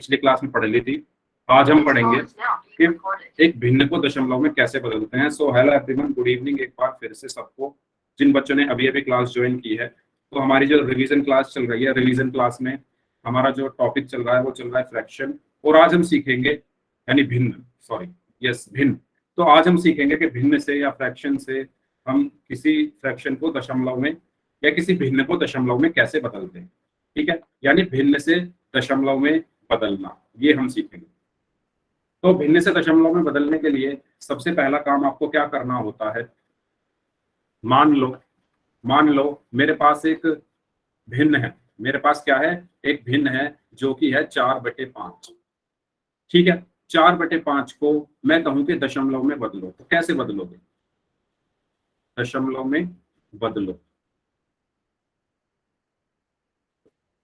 पिछली क्लास में पढ़ ली थी। आज हम पढ़ेंगे कि एक भिन्न को दशमलव में कैसे बदलते हैं। So hello everyone, good evening एक बार फिर से सबको। जिन बच्चों ने अभी अभी क्लास ज्वाइन की है, तो हमारी जो रिवीजन क्लास चल रही है, रिवीजन क्लास में हमारा जो टॉपिक चल रहा है वो चल रहा है फ्रैक्शन। और आज हम सीखेंगे, यानी भिन्न, सॉरी यस भिन्न। तो आज हम सीखेंगे कि भिन्न से या फ्रैक्शन से हम किसी फ्रैक्शन को दशमलव में या किसी भिन्न को दशमलव में कैसे बदलते हैं। ठीक है, यानी भिन्न से दशमलव में बदलना, ये हम सीखेंगे। तो भिन्न से दशमलव में बदलने के लिए सबसे पहला काम आपको क्या करना होता है, मान लो मेरे पास एक भिन्न है। मेरे पास क्या है, एक भिन्न है जो कि है 4/5। ठीक है, 4/5 को मैं कहूं कि दशमलव में बदलो, तो कैसे बदलोगे? दशमलव में बदलो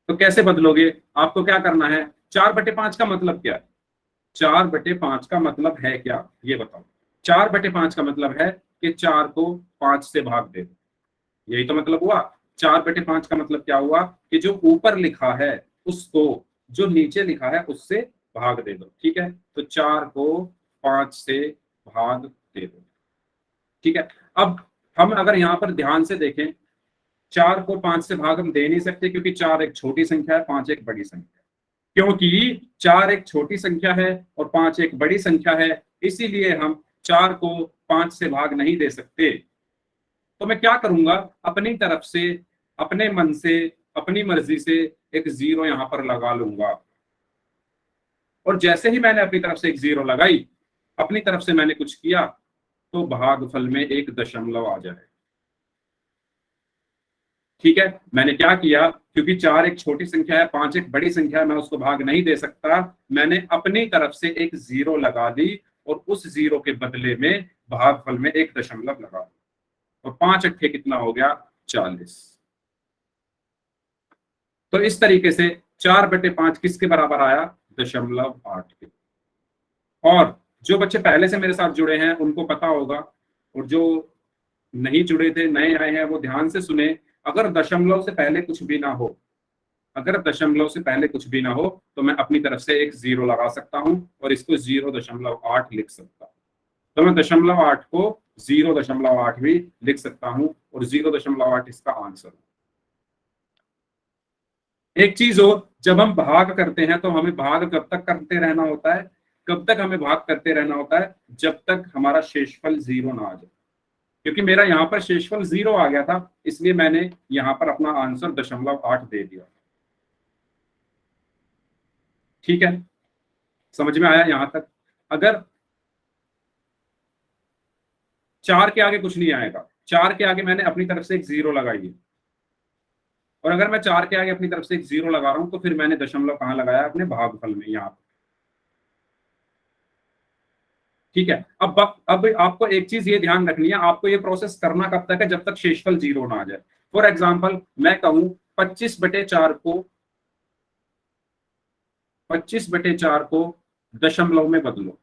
तो कैसे बदलोगे? आपको क्या करना है, 4/5 का मतलब क्या है? 4/5 का मतलब है क्या, ये बताओ। 4/5 का मतलब है कि 4 को 5 से भाग दे दो, यही तो मतलब हुआ। 4/5 का मतलब क्या हुआ कि जो ऊपर लिखा है उसको जो नीचे लिखा है उससे भाग दे दो। ठीक है, तो 4 को 5 से भाग दे दो। ठीक है, अब हम अगर यहाँ पर ध्यान से देखें, 4 को 5 से भाग हम दे नहीं सकते, क्योंकि 4 एक छोटी संख्या है, 5 एक बड़ी संख्या है। क्योंकि 4 एक छोटी संख्या है और 5 एक बड़ी संख्या है, इसीलिए हम 4 को 5 से भाग नहीं दे सकते। तो मैं क्या करूंगा, अपनी तरफ से, अपने मन से, अपनी मर्जी से एक 0 यहां पर लगा लूंगा। और जैसे ही मैंने अपनी तरफ से एक 0 लगाई, अपनी तरफ से मैंने कुछ किया, तो भागफल में एक दशमलव आ जाए। ठीक है, मैंने क्या किया, क्योंकि 4 एक छोटी संख्या है, 5 एक बड़ी संख्या है, मैं उसको भाग नहीं दे सकता। मैंने अपनी तरफ से एक 0 लगा दी और उस 0 के बदले में भागफल में एक दशमलव लगा दी। और 5 अट्ठे कितना हो गया, 40। तो इस तरीके से 4/5 किसके बराबर आया, 0.8 के। और जो बच्चे पहले से मेरे साथ जुड़े हैं उनको पता होगा, और जो नहीं जुड़े थे, नए आए हैं, वो ध्यान से सुने। अगर दशमलव से पहले कुछ भी ना हो, अगर दशमलव से पहले कुछ भी ना हो, तो मैं अपनी तरफ से एक 0 लगा सकता हूं और इसको 0.8 लिख सकता हूं। तो मैं 0.8 को 0.8 भी लिख सकता हूं और 0.8 इसका आंसर। एक चीज हो, जब हम भाग करते हैं तो हमें भाग कब तक करते रहना होता है, कब तक हमें भाग करते रहना होता है, जब तक हमारा शेषफल 0 ना आ जाए। क्योंकि मेरा यहाँ पर शेषफल 0 आ गया था, इसलिए मैंने यहाँ पर अपना आंसर 0.8 दे दिया। ठीक है, समझ में आया यहां तक? अगर 4 के आगे कुछ नहीं आएगा, 4 के आगे मैंने अपनी तरफ से एक 0 लगाई है, और अगर मैं 4 के आगे अपनी तरफ से एक 0 लगा रहा हूं, तो फिर मैंने दशमलव कहां लगाया, अपने भागफल में, यहाँ पर। ठीक है, अब आपको एक चीज ये ध्यान रखनी है, आपको ये प्रोसेस करना कब तक है, जब तक शेषफल 0 ना आ जाए। फॉर एग्जाम्पल मैं कहूं 25/4 को दशमलव में बदलो,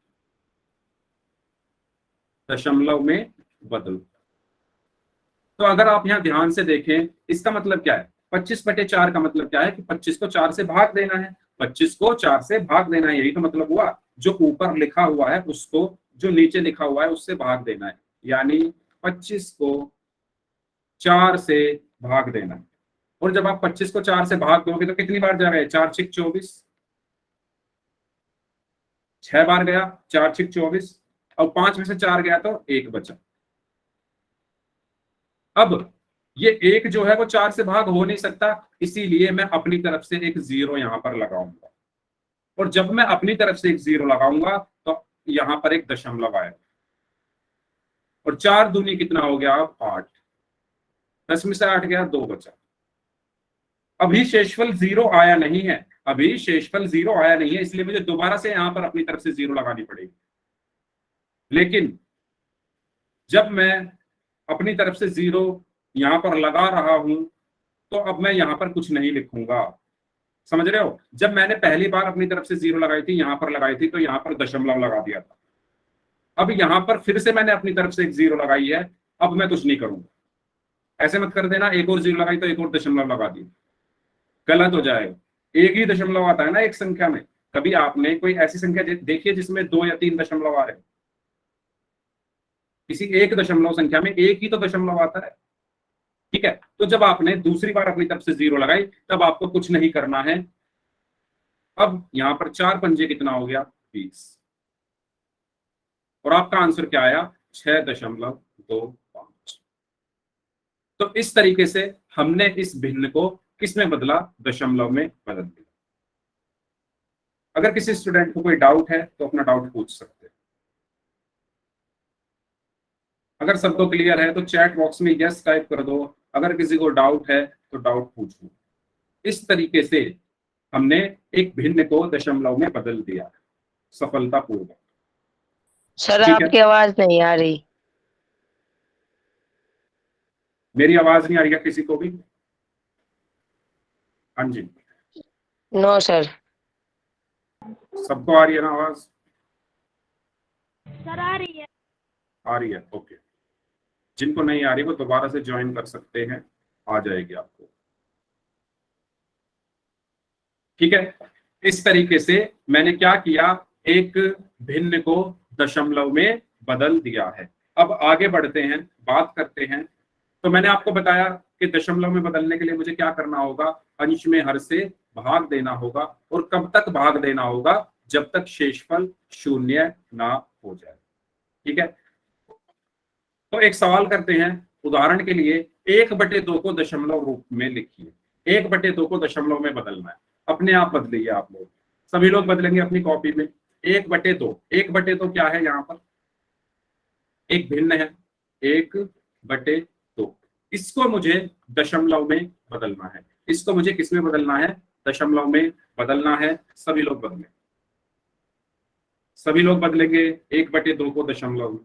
दशमलव में बदलो। तो अगर आप यहां ध्यान से देखें, इसका मतलब क्या है, 25/4 का मतलब क्या है कि 25 को 4 से भाग देना है। 25 को 4 से भाग देना है, यही तो मतलब हुआ। जो ऊपर लिखा हुआ है उसको जो नीचे लिखा हुआ है उससे भाग देना है, यानी 25 को 4 से भाग देना है। और जब आप 25 को 4 से भाग दोगे तो कितनी बार जा रहे हैं, 4 छिक 24, 6 बार गया, 4 छिक 24, और 5 में से 4 गया तो 1 बचा। अब ये 1 जो है वो 4 से भाग हो नहीं सकता, इसीलिए मैं अपनी तरफ से एक 0 यहां पर लगाऊंगा। और जब मैं अपनी तरफ से एक 0 लगाऊंगा तो यहां पर एक दशमलव आएगा, और 4 दूनी कितना हो गया, 8। 10 में से 8 गया, 2 बचा। अभी शेषफल 0 आया नहीं है, अभी शेषफल 0 आया नहीं है, इसलिए मुझे दोबारा से यहां पर अपनी तरफ से 0 लगानी पड़ेगी। लेकिन जब मैं अपनी तरफ से 0 यहां पर लगा रहा हूं, तो अब मैं यहां पर कुछ नहीं लिखूंगा। समझ रहे हो? जब मैंने पहली बार अपनी तरफ से 0 लगाई थी, यहां पर लगाई थी, तो यहां पर दशमलव लगा दिया था। अब यहां पर फिर से मैंने अपनी तरफ से एक 0 लगाई है, अब मैं कुछ नहीं करूंगा। ऐसे मत कर देना, एक और 0 लगाई तो एक और दशमलव लगा दी, गलत हो जाएगा। एक ही दशमलव आता है ना एक संख्या में, कभी आपने कोई ऐसी संख्या देखी है जिसमें 2 या 3 दशमलव आ रहे हैं? किसी एक दशमलव संख्या में एक ही तो दशमलव आता है। ठीक है, तो जब आपने दूसरी बार अपनी तरफ से 0 लगाई तब आपको कुछ नहीं करना है। अब यहां पर 4 पंजे कितना हो गया? 20। और आपका आंसर क्या आया? 6.25। तो इस तरीके से हमने इस भिन्न को किसमें बदला? दशमलव में बदल दिया। अगर किसी स्टूडेंट को कोई डाउट है तो अपना डाउट पूछ सकते हैं। अगर सबको क्लियर है तो चैट बॉक्स में यस टाइप कर दो। अगर किसी को डाउट है तो डाउट पूछो। इस तरीके से हमने एक भिन्न को दशमलव में बदल दिया सफलतापूर्वक। सर ठीक है, आपकी आवाज नहीं आ रही। मेरी आवाज नहीं आ रही है किसी को भी? हाँ जी, नो सर। सबको आ रही है ना आवाज? सर आ रही है। आ रही है, ओके। जिनको नहीं आ रही वो दोबारा से ज्वाइन कर सकते हैं, आ जाएगी आपको। ठीक है, इस तरीके से मैंने क्या किया? एक भिन्न को दशमलव में बदल दिया है। अब आगे बढ़ते हैं, बात करते हैं। तो मैंने आपको बताया कि दशमलव में बदलने के लिए मुझे क्या करना होगा? अंश में हर से भाग देना होगा। और कब तक भाग देना होगा? जब तक शेषफल शून्य ना हो जाए। ठीक है, तो एक सवाल करते हैं। उदाहरण के लिए 1/2 को दशमलव रूप में लिखिए। 1/2 को दशमलव में बदलना है। अपने आप बदलिए, आप लोग सभी लोग बदलेंगे अपनी कॉपी में। 1/2, 1/2 क्या है? यहाँ पर एक भिन्न है, 1/2। इसको मुझे दशमलव में बदलना है। इसको मुझे किसमें बदलना है? दशमलव में बदलना है। सभी लोग बदलें, सभी लोग बदलेंगे 1/2 को दशमलव में।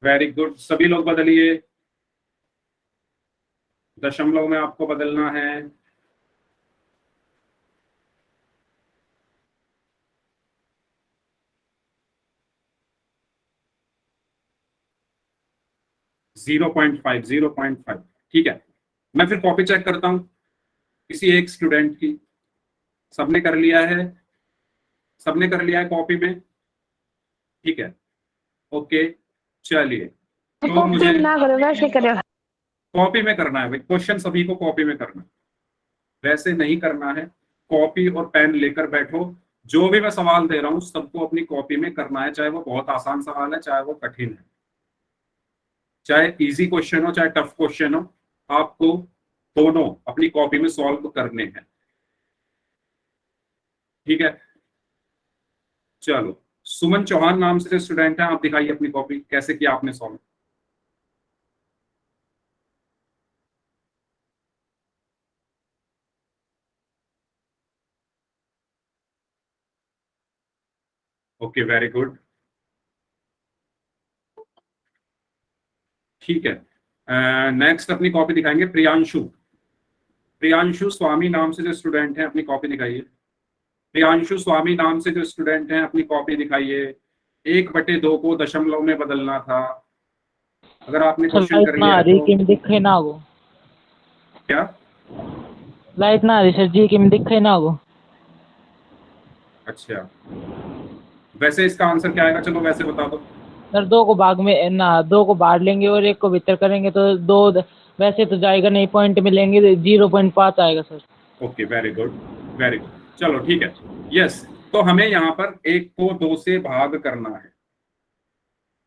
वेरी गुड, सभी लोग बदलिए। दशमलव में आपको बदलना है। Zero point five, 0.5। ठीक है, मैं फिर कॉपी चेक करता हूं किसी एक स्टूडेंट की। सबने कर लिया है? सबने कर लिया है कॉपी में? ठीक है, ओके। चलिए, तो मुझे ना करो, वैसे करो। कॉपी में करना है भाई, क्वेश्चन सभी को कॉपी में करना है, वैसे नहीं करना है। कॉपी और पेन लेकर बैठो। जो भी मैं सवाल दे रहा हूं सबको अपनी कॉपी में करना है, चाहे वो बहुत आसान सवाल है चाहे वो कठिन है, चाहे इजी क्वेश्चन हो चाहे टफ क्वेश्चन हो, आपको दोनों अपनी कॉपी में सॉल्व करने हैं। ठीक है, चलो। सुमन चौहान नाम से स्टूडेंट है, आप दिखाइए अपनी कॉपी कैसे किया आपने सॉल्व। Okay, very good. ठीक है, नेक्स्ट अपनी कॉपी दिखाएंगे प्रियांशु। प्रियांशु स्वामी नाम से जो स्टूडेंट है अपनी कॉपी दिखाइए। प्रियांशु स्वामी नाम से जो स्टूडेंट हैं अपनी कॉपी दिखाइए। 1/2 को दशमलव में बदलना था। अगर आपने क्वेश्चन कर लिया है तो दिखे ना हो। क्या? लाइट ना आ रही सर जी, कि दिखे ना हो। अच्छा, वैसे इसका आंसर क्या आएगा? चलो वैसे बता दो। सर 2 को भाग में ना, 2 को बाहर लेंगे और 1 को भीतर करेंगे तो 2 वैसे तो जाएगा नहीं, पॉइंट मिलेंगे 0.5 आएगा sir. Okay, very good, very good. चलो ठीक है, यस। तो हमें यहाँ पर 1 को 2 से भाग करना है।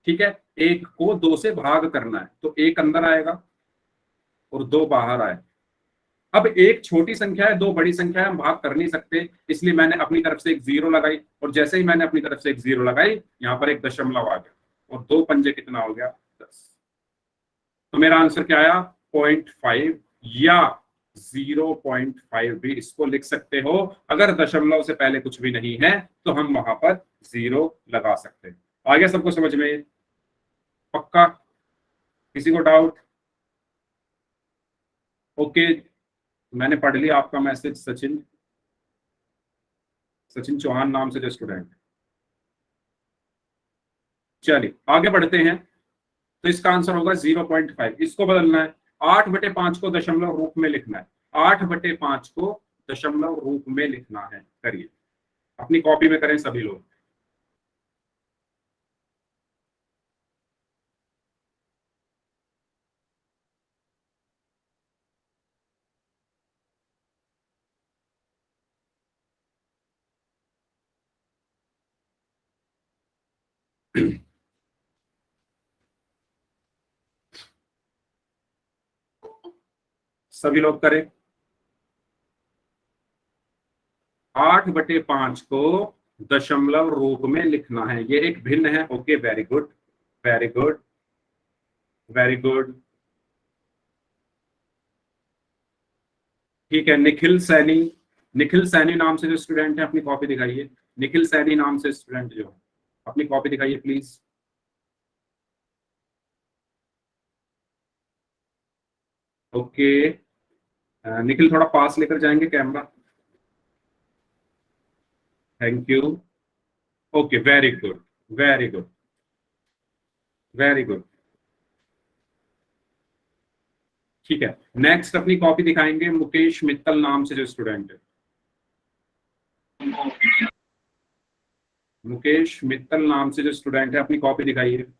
ठीक है, 1 को 2 से भाग करना है तो 1 अंदर आएगा और 2 बाहर आए। अब एक छोटी संख्या है, 2 बड़ी संख्या है, हम भाग कर नहीं सकते, इसलिए मैंने अपनी तरफ से एक 0 लगाई। और जैसे ही मैंने अपनी तरफ से एक 0 लगाई यहाँ पर एक दशमलव आ गया और 2 पंजे कितना हो गया? 10। तो मेरा आंसर क्या आया? 0.5 या 0.5 भी इसको लिख सकते हो। अगर दशमलव से पहले कुछ भी नहीं है तो हम वहां पर 0 लगा सकते हैं। आ गया सबको समझ में? पक्का? किसी को डाउट? ओके, मैंने पढ़ लिया आपका मैसेज सचिन। सचिन चौहान नाम से जो स्टूडेंट है। चलिए आगे बढ़ते हैं। तो इसका आंसर होगा 0.5। इसको बदलना है, 8/5 को दशमलव रूप में लिखना है। 8/5 को दशमलव रूप में लिखना है। करिए, अपनी कॉपी में करें सभी लोग। सभी लोग करें। 8/5 को दशमलव रूप में लिखना है, ये एक भिन्न है। Okay, very good, very good, very good. ठीक है, निखिल सैनी, निखिल सैनी नाम से जो स्टूडेंट है अपनी कॉपी दिखाइए। निखिल सैनी नाम से स्टूडेंट जो, अपनी कॉपी दिखाइए प्लीज। ओके, निखिल थोड़ा पास लेकर जाएंगे camera. Thank you. Okay, very good, very good, very good. ठीक है, नेक्स्ट अपनी कॉपी दिखाएंगे मुकेश मित्तल नाम से जो स्टूडेंट है। मुकेश मित्तल नाम से जो स्टूडेंट है अपनी कॉपी दिखाइए।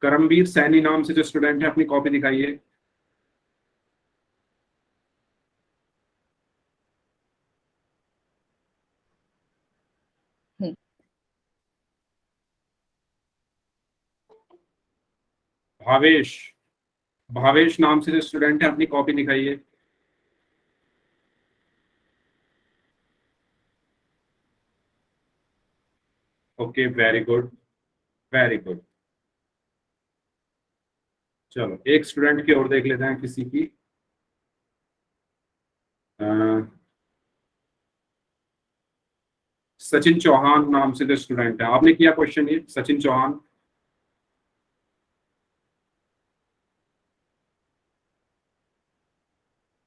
करमवीर सैनी नाम से जो स्टूडेंट है अपनी कॉपी दिखाइए। भावेश, भावेश नाम से जो स्टूडेंट है अपनी कॉपी दिखाइए। Okay, very good, very good. चलो एक स्टूडेंट की और देख लेते हैं किसी की। सचिन चौहान नाम से जो स्टूडेंट है, आपने किया क्वेश्चन ये, सचिन चौहान।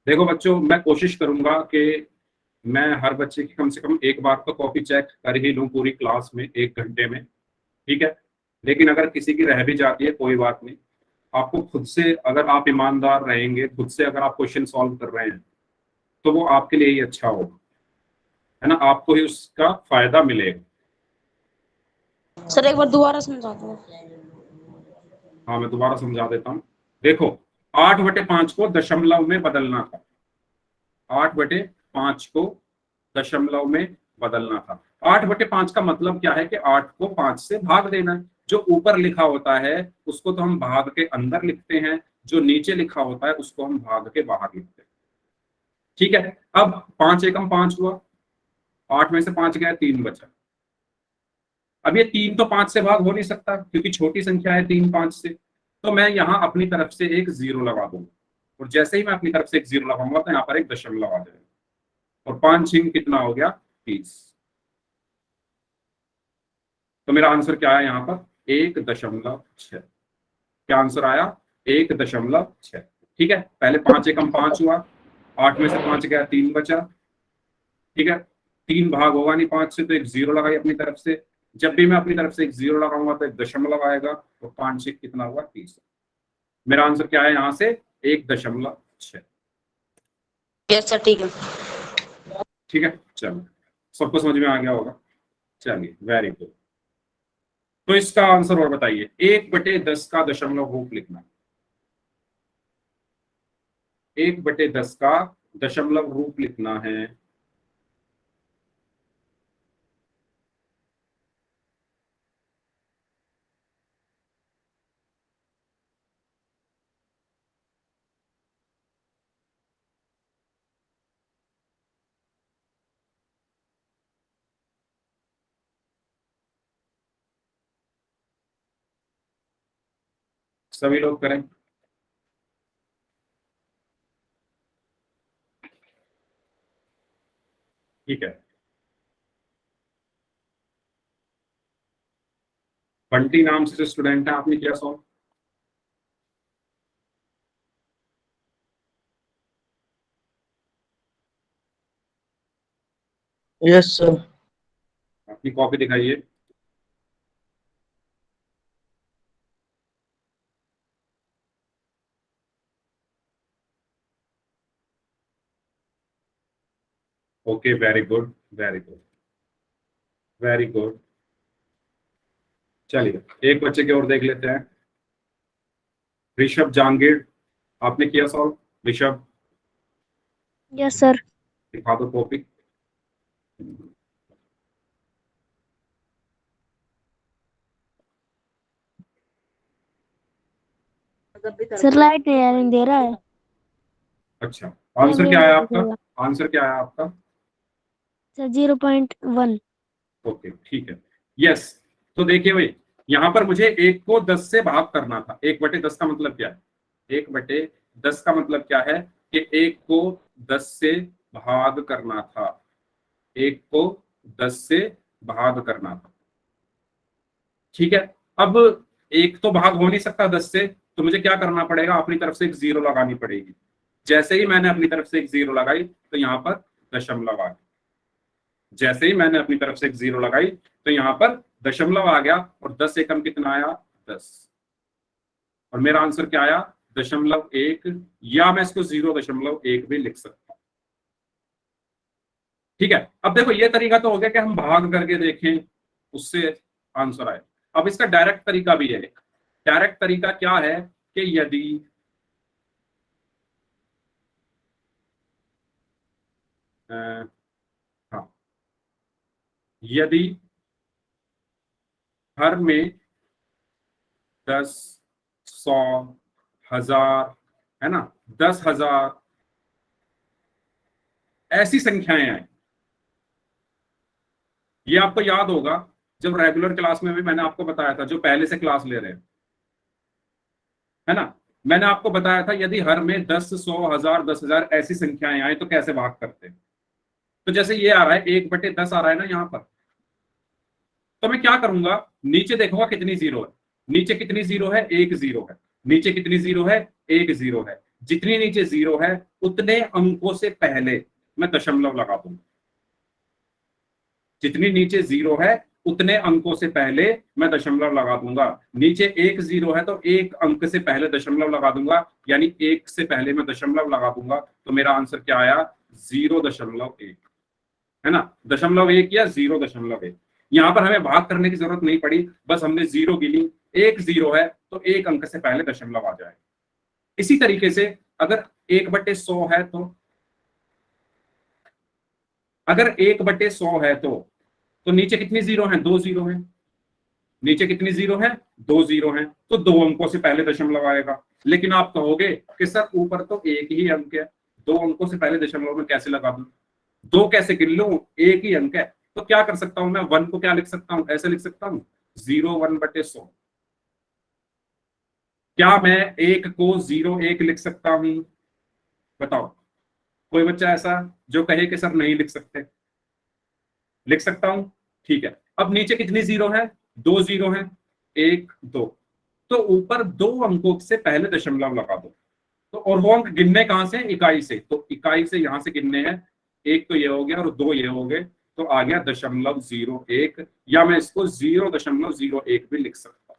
देखो बच्चों, मैं कोशिश करूंगा कि मैं हर बच्चे की कम से कम एक बार तो कॉपी चेक कर ही लूं पूरी क्लास में 1 घंटे में। ठीक है, लेकिन अगर किसी की रह भी जाती है कोई बात नहीं। आपको खुद से, अगर आप ईमानदार रहेंगे, खुद से अगर आप क्वेश्चन सॉल्व कर रहे हैं तो वो आपके लिए ही अच्छा होगा, है ना, आपको ही उसका फायदा मिलेगा। सर एक बार दोबारा समझा दो। हाँ, मैं दोबारा समझा देता हूँ। देखो, 8/5 को दशमलव में बदलना था। 8/5 को दशमलव में बदलना था। 8/5 का मतलब क्या है कि 8 को 5 से भाग देना है। जो ऊपर लिखा होता है उसको तो हम भाग के अंदर लिखते हैं, जो नीचे लिखा होता है उसको हम भाग के बाहर लिखते हैं। ठीक है, अब 5 एकम 5 हुआ, 8 में से 5 गया, 3 बचा। अब ये 3 तो 5 से भाग हो नहीं सकता क्योंकि छोटी संख्या है 3 5 से। तो मैं यहाँ अपनी तरफ से एक 0 लगा दूंगा, और जैसे ही मैं अपनी तरफ से एक 0 लगाऊंगा तो यहाँ पर एक दशमलव आ जाएगा, और 5 छिंग कितना हो गया, 30। तो मेरा आंसर क्या है यहाँ पर, 1.6। क्या आंसर आया, 1.6। ठीक है, पहले 5 एकम 5 हुआ, 8 में से 5 गया, 3 बचा। ठीक है, 3 भाग होगा नहीं 5 से, तो एक 0 लगाई अपनी तरफ से। जब भी मैं अपनी तरफ से एक 0 लगाऊंगा तो एक दशमलव आएगा, तो 5 से कितना हुआ, 30। मेरा आंसर क्या है यहाँ से, 1.6। यस सर, ठीक है। ठीक है, चलो सबको समझ में आ गया होगा। चलिए, वेरी गुड। तो इसका आंसर और बताइए, 1/10 का दशमलव रूप लिखना। 1/10 का दशमलव रूप लिखना है। सभी लोग करें। ठीक है, बंटी नाम से जो स्टूडेंट है, आपने किया सॉल्व। Yes sir. अपनी कॉपी दिखाइए। Okay, very good, very good, very good. चलिए एक बच्चे की ओर देख लेते हैं। ऋषभ जहांगीर, आपने किया सॉल्व? Rishabh, yes sir. दिखा दो कॉपी। सर लाइट नहीं दे रहा है। अच्छा, आंसर क्या है आपका? आंसर क्या है आपका? सर 0.1। ओके, ठीक है। यस, तो देखिए भाई, यहां पर मुझे 1 को 10 से भाग करना था। 1/10 का मतलब क्या है? 1/10 का मतलब क्या है कि 1 को 10 से भाग करना था। 1 को 10 से भाग करना था, ठीक है। अब 1 तो भाग हो नहीं सकता 10 से, तो मुझे क्या करना पड़ेगा? अपनी तरफ से एक 0 लगानी पड़ेगी। जैसे ही मैंने अपनी तरफ से एक 0 लगाई तो यहाँ पर दशमलव आ गया। जैसे ही मैंने अपनी तरफ से एक 0 लगाई तो यहाँ पर दशमलव आ गया, और 10 एकम कितना आया? 10। और मेरा आंसर क्या आया? 0.1, या मैं इसको 0.1 भी लिख सकता हूं। ठीक है, अब देखो ये तरीका तो हो गया कि हम भाग करके देखें, उससे आंसर आए। अब इसका डायरेक्ट तरीका भी है। डायरेक्ट तरीका क्या है कि यदि हाँ, यदि हर में 10, 100, 1000, है ना, 10,000 ऐसी संख्याएं आई। ये आपको याद होगा, जब रेगुलर क्लास में भी मैंने आपको बताया था, जो पहले से क्लास ले रहे हैं, है ना, मैंने आपको बताया था यदि हर में 10, 100, 1000, 10,000 ऐसी संख्याएं आए तो कैसे भाग करते हैं। तो जैसे ये आ रहा है 1/10 आ रहा है ना यहाँ पर, तो मैं क्या करूंगा? नीचे देखूंगा कितनी जीरो है। नीचे कितनी जीरो है? एक जीरो है। नीचे कितनी जीरो है? एक जीरो है। जितनी नीचे जीरो है उतने अंकों से पहले मैं दशमलव लगा दूंगा। जितनी नीचे जीरो है उतने अंकों से पहले मैं दशमलव लगा दूंगा। नीचे एक जीरो है तो एक अंक से पहले दशमलव लगा दूंगा, यानी एक से पहले मैं दशमलव लगा दूंगा। तो मेरा आंसर क्या आया? 0.1, है ना। 0.1 या 0.1। यहां पर हमें भाग करने की जरूरत नहीं पड़ी, बस हमने जीरो गिनी। एक जीरो है तो एक अंक से पहले दशमलव आ जाए। इसी तरीके से अगर 1/100 है तो, अगर 1/100 है तो नीचे कितनी जीरो है? 2 जीरो है। नीचे कितनी जीरो है? 2 जीरो है, तो 2 अंकों से पहले दशमलव आएगा। लेकिन आप कहोगे कि सर ऊपर तो एक ही अंक है, 2 अंकों से पहले दशमलव में कैसे लगा दूं? 2 कैसे गिन लूं? एक ही अंक है। तो क्या कर सकता हूं मैं? 1 को क्या लिख सकता हूं? ऐसे लिख सकता हूं, 0 1/100। क्या मैं 1 को 0 1 लिख सकता हूं? बताओ, कोई बच्चा ऐसा जो कहे कि सर नहीं लिख सकते? लिख सकता हूं, ठीक है। अब नीचे कितनी जीरो है? 2 जीरो है, 1 2। तो ऊपर 2 अंकों से पहले दशमलव लगा दो। तो और वो अंक गिनने कहां से? इकाई से। तो इकाई से यहां से गिनने हैं। 1 तो ये हो गया और 2 ये हो गए, तो आ गया 0.01, या मैं इसको 0.01 भी लिख सकता हूं।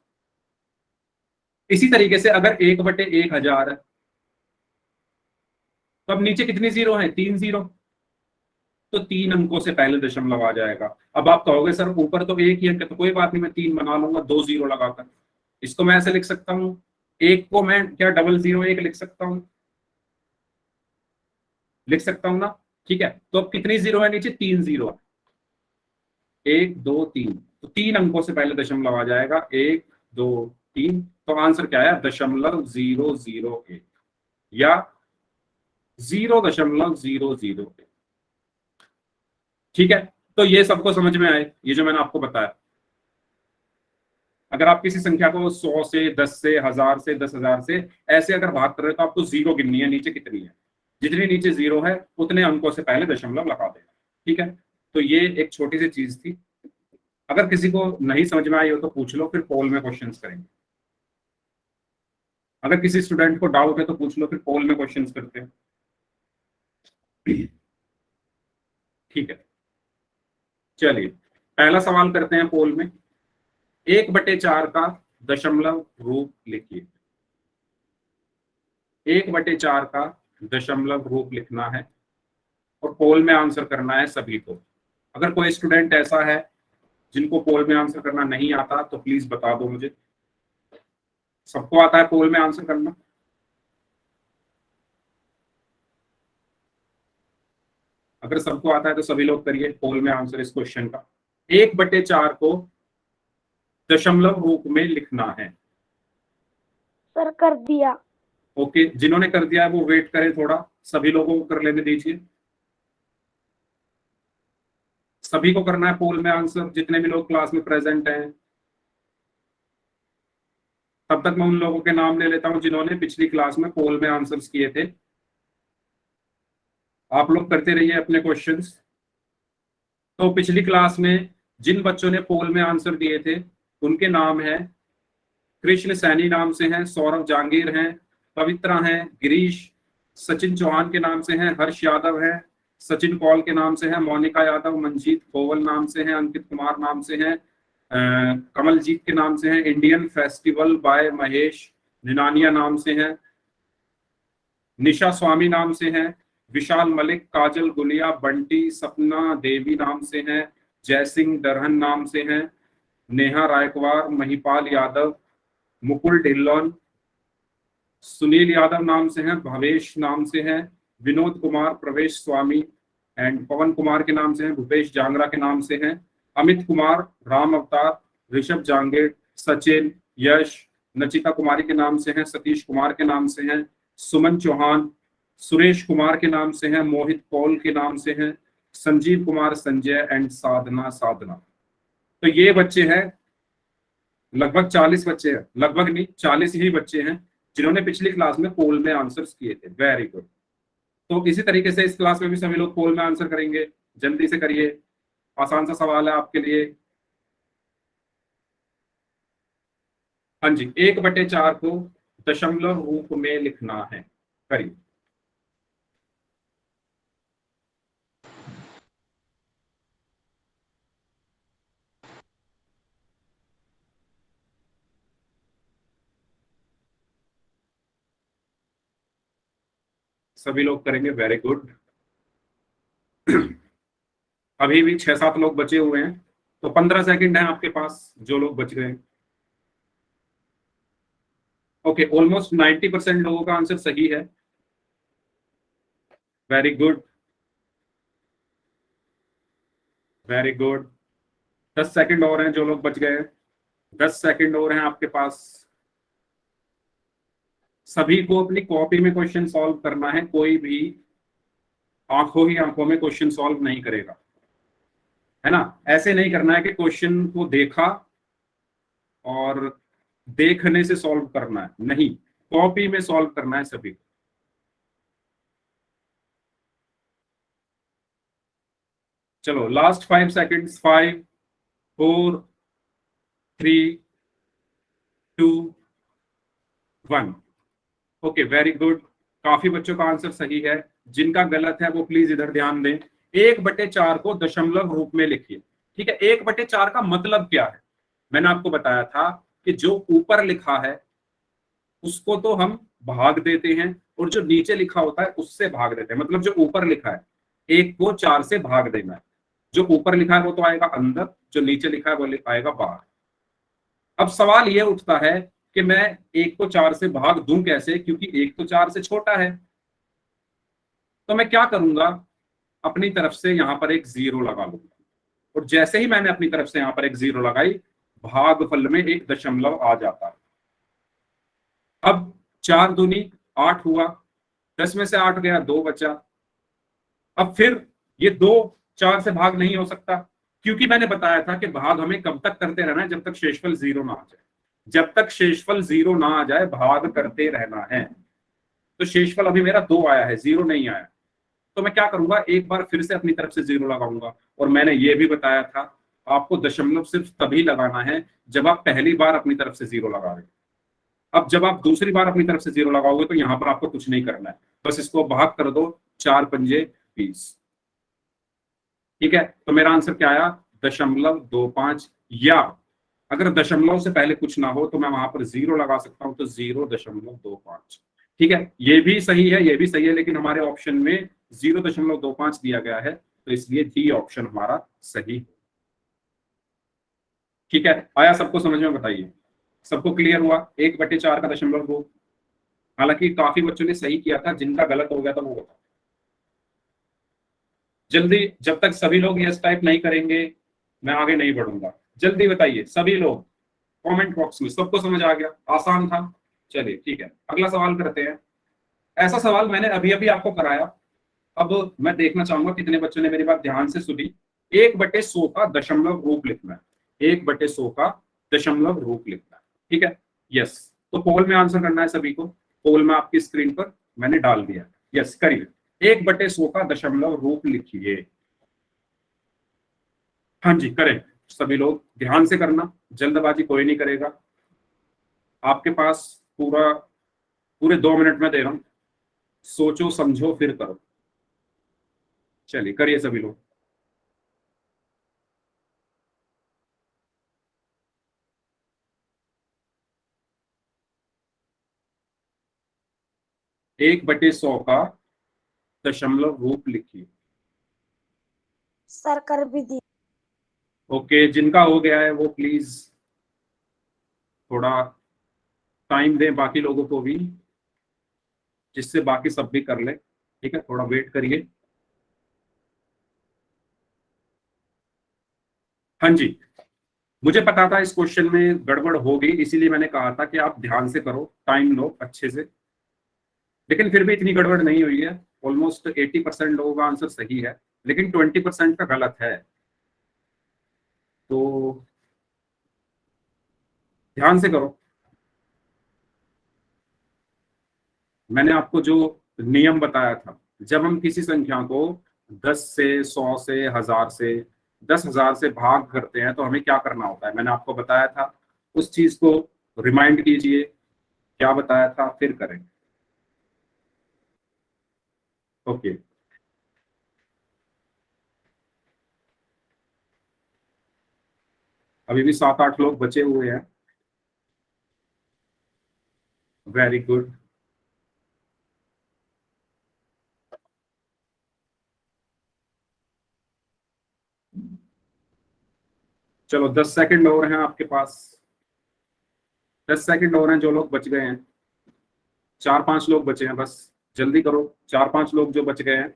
इसी तरीके से अगर 1/1000 है तो अब नीचे कितनी जीरो है? 3 जीरो, तो 3 अंकों से पहले दशमलव आ जाएगा। अब आप कहोगे सर ऊपर तो एक ही अंक है, तो कोई बात नहीं, मैं 3 बना लूंगा 2 जीरो लगाकर। इसको मैं ऐसे लिख सकता हूं, 1 को मैं क्या 0.001 लिख सकता हूं? लिख सकता हूं ना, ठीक है। तो अब कितनी जीरो है नीचे? 3 जीरो है, 1 2 3, तो 3 अंकों से पहले दशमलव आ जाएगा, 1 2 3। तो आंसर क्या है? 0.001 या 0.001। ठीक है, तो ये सबको समझ में आए ये जो मैंने आपको बताया। अगर आप किसी संख्या को 100 से, 10 से, 1000 से, 10,000 से ऐसे अगर भाग कर रहे हो तो आपको जीरो गिननी है, नीचे कितनी है। जितनी नीचे जीरो है उतने अंकों से पहले दशमलव लगा देना। ठीक है, तो ये एक छोटी सी चीज थी। अगर किसी को नहीं समझ में आई हो तो पूछ लो, फिर पोल में क्वेश्चंस करेंगे। अगर किसी स्टूडेंट को डाउट है तो पूछ लो, फिर पोल में क्वेश्चंस करते हैं। ठीक है, चलिए पहला सवाल करते हैं पोल में। 1/4 का दशमलव रूप लिखिए। 1/4 का दशमलव रूप लिखना है और पोल में आंसर करना है सभी को। अगर कोई स्टूडेंट ऐसा है जिनको पोल में आंसर करना नहीं आता तो प्लीज बता दो मुझे। सबको आता है पोल में आंसर करना? अगर सबको आता है तो सभी लोग करिए पोल में आंसर इस क्वेश्चन का। 1/4 को दशमलव रूप में लिखना है। सर कर दिया। ओके, जिन्होंने कर दिया है वो वेट करें थोड़ा, सभी लोगों को कर लेने दीजिए। सभी को करना है पोल में आंसर, जितने भी लोग क्लास में प्रेजेंट हैं। तब तक मैं उन लोगों के नाम ले लेता हूं जिन्होंने पिछली क्लास में पोल में आंसर्स किए थे। आप लोग करते रहिए अपने क्वेश्चंस। तो पिछली क्लास में जिन बच्चों ने पोल में आंसर दिए थे उनके नाम है, कृष्ण सैनी नाम से हैं, सौरभ जहांगीर हैं, पवित्रा हैं, गिरीश, सचिन चौहान के नाम से हैं, हर्ष यादव है, सचिन कौल के नाम से है, मोनिका यादव, मंजीत कोवल नाम से हैं, अंकित कुमार नाम से हैं, कमलजीत के नाम से हैं, Indian festival bye Mahesh Ninaniya नाम से हैं, निशा स्वामी नाम से हैं, विशाल मलिक, काजल गुलिया, बंटी, सपना देवी नाम से हैं, जयसिंह दरहन नाम से हैं, नेहा रायकवार, महिपाल यादव, मुकुल ढिल्लोन, सुनील यादव नाम से हैं, भवेश नाम से हैं, विनोद कुमार, प्रवेश स्वामी एंड पवन कुमार के नाम से हैं, भूपेश जांगरा के नाम से हैं, अमित कुमार, राम अवतार, ऋषभ जांगेड़, सचिन, यश, नचिता कुमारी के नाम से हैं, सतीश कुमार के नाम से हैं, सुमन चौहान, सुरेश कुमार के नाम से हैं, मोहित कौल के नाम से हैं, संजीव कुमार, संजय एंड साधना। तो ये बच्चे हैं, लगभग 40 बच्चे हैं, लगभग नहीं 40 ही बच्चे हैं जिन्होंने पिछली क्लास में पोल में आंसर्स किए थे। Very good. तो इसी तरीके से इस क्लास में भी सभी लोग पोल में आंसर करेंगे। जल्दी से करिए, आसान सा सवाल है आपके लिए। हाँ जी, 1/4 को दशमलव रूप में लिखना है। करिए। सभी लोग करेंगे, वेरी गुड। अभी भी 6-7 लोग बचे हुए हैं, तो 15 सेकंड है आपके पास जो लोग बच गए। ओके, ऑलमोस्ट 90% लोगों का आंसर सही है। Very good, very good. 10 second और हैं जो लोग बच गए हैं। 10 सेकंड और हैं आपके पास। सभी को अपनी कॉपी में क्वेश्चन सॉल्व करना है। कोई भी आंखों ही आंखों में क्वेश्चन सॉल्व नहीं करेगा, है ना। ऐसे नहीं करना है कि क्वेश्चन को देखा और देखने से सॉल्व करना है, नहीं, कॉपी में सॉल्व करना है सभी को। चलो last 5 seconds. 5 4 3 2 1। Okay, very good. काफी बच्चों का आंसर सही है। जिनका गलत है वो प्लीज इधर ध्यान दें। 1/4 को दशमलव रूप में लिखिए। ठीक है, 1/4 का मतलब क्या है? मैंने आपको बताया था कि जो ऊपर लिखा है उसको तो हम भाग देते हैं और जो नीचे लिखा होता है उससे भाग देते हैं। मतलब जो ऊपर लिखा है 1 को 4 से भाग देना है। जो ऊपर लिखा है वो तो आएगा अंदर, जो नीचे लिखा है वो आएगा बाहर। अब सवाल ये उठता है कि मैं 1 को 4 से भाग दूं कैसे, क्योंकि 1 तो 4 से छोटा है। तो मैं क्या करूंगा, अपनी तरफ से यहां पर एक 0 लगा लूंगा, और जैसे ही मैंने अपनी तरफ से यहां पर एक 0 लगाई, भागफल में एक दशमलव आ जाता है। अब 4 दूनी 8 हुआ, 10 में से 8 गया, 2 बचा। अब फिर ये 2 4 से भाग नहीं हो सकता, क्योंकि मैंने बताया था कि भाग हमें कब तक करते रहना है, जब तक शेषफल 0 ना आ जाए। जब तक शेषफल 0 ना आ जाए भाग करते रहना है। तो शेषफल अभी मेरा 2 आया है, 0 नहीं आया। तो मैं क्या करूंगा, एक बार फिर से अपनी तरफ से 0 लगाऊंगा। और मैंने ये भी बताया था आपको दशमलव सिर्फ तभी लगाना है जब आप पहली बार अपनी तरफ से 0 लगा रहे हैं। अब जब आप दूसरी बार अपनी तरफ से 0 लगाओगे तो यहां पर आपको कुछ नहीं करना है, बस इसको भाग कर दो, 4 पंजे 20। ठीक है, तो मेरा आंसर क्या आया, 0.25, या अगर दशमलव से पहले कुछ ना हो तो मैं वहां पर 0 लगा सकता हूं, तो 0.25। ठीक है, ये भी सही है, ये भी सही है, लेकिन हमारे ऑप्शन में 0.25 दिया गया है, तो इसलिए डी ऑप्शन हमारा सही। ठीक है, आया सबको समझ में? बताइए, सबको क्लियर हुआ? 1/4 का दशमलव रूप। हालांकि काफी बच्चों ने सही किया था, जिनका गलत हो गया था वो बताओ जल्दी। जब तक सभी लोग यस टाइप नहीं करेंगे मैं आगे नहीं बढ़ूंगा। जल्दी बताइए सभी लोग कमेंट बॉक्स में। सबको समझ आ गया? आसान था। चलिए ठीक है, अगला सवाल करते हैं। ऐसा सवाल मैंने अभी अभी आपको कराया, अब मैं देखना चाहूंगा कितने बच्चों ने मेरी बात ध्यान से सुनी। 1/100 का दशमलव रूप लिखना है, 1/100 का दशमलव रूप लिखना है। ठीक है, यस। तो पोल में आंसर करना है सभी को। पोल में आपकी स्क्रीन पर मैंने डाल दिया। यस करिए, 1/100 का दशमलव रूप लिखिए। हाँ जी करें सभी लोग, ध्यान से करना, जल्दबाजी कोई नहीं करेगा। आपके पास पूरे 2 मिनट में दे रहा हूं, सोचो समझो फिर करो। चलिए करिए सभी लोग। एक बटे 100 का दशमलव रूप लिखिए। सर कर भी दिया। ओके, जिनका हो गया है वो प्लीज थोड़ा टाइम दें बाकी लोगों को भी, जिससे बाकी सब भी कर ले। ठीक है, थोड़ा वेट करिए। हाँ जी, मुझे पता था इस क्वेश्चन में गड़बड़ होगी, इसीलिए मैंने कहा था कि आप ध्यान से करो, टाइम लो अच्छे से। लेकिन फिर भी इतनी गड़बड़ नहीं हुई है। ऑलमोस्ट 80% लोगों का आंसर सही है, लेकिन 20% का गलत है। तो ध्यान से करो। मैंने आपको जो नियम बताया था, जब हम किसी संख्या को 10 से, 100 से, 1000 से, 10,000 से भाग करते हैं तो हमें क्या करना होता है, मैंने आपको बताया था। उस चीज को रिमाइंड कीजिए, क्या बताया था, फिर करें। ओके, अभी भी 7-8 लोग बचे हुए हैं। Very good. चलो 10 सेकंड और हैं आपके पास, 10 सेकंड और हैं। जो लोग बच गए हैं, 4-5 लोग बचे हैं बस, जल्दी करो। 4-5 लोग जो बच गए हैं।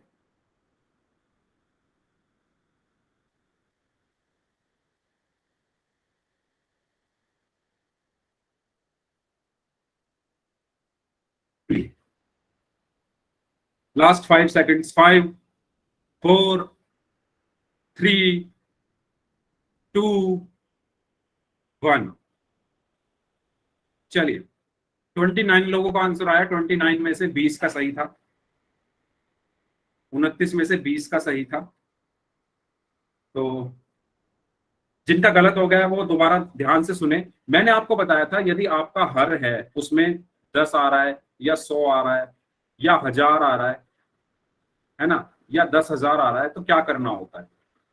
Last 5 seconds. 5, 4, 3, 2, 1। चलिए, 29 लोगों का आंसर आया। 29 में से 20 का सही था, 29 में से 20 का सही था। तो जिनका गलत हो गया है वो दोबारा ध्यान से सुने। मैंने आपको बताया था यदि आपका हर है उसमें 10 आ रहा है, या 100 आ रहा है, या 1000 आ रहा है ना, या 10,000 आ रहा है, तो क्या करना होता है।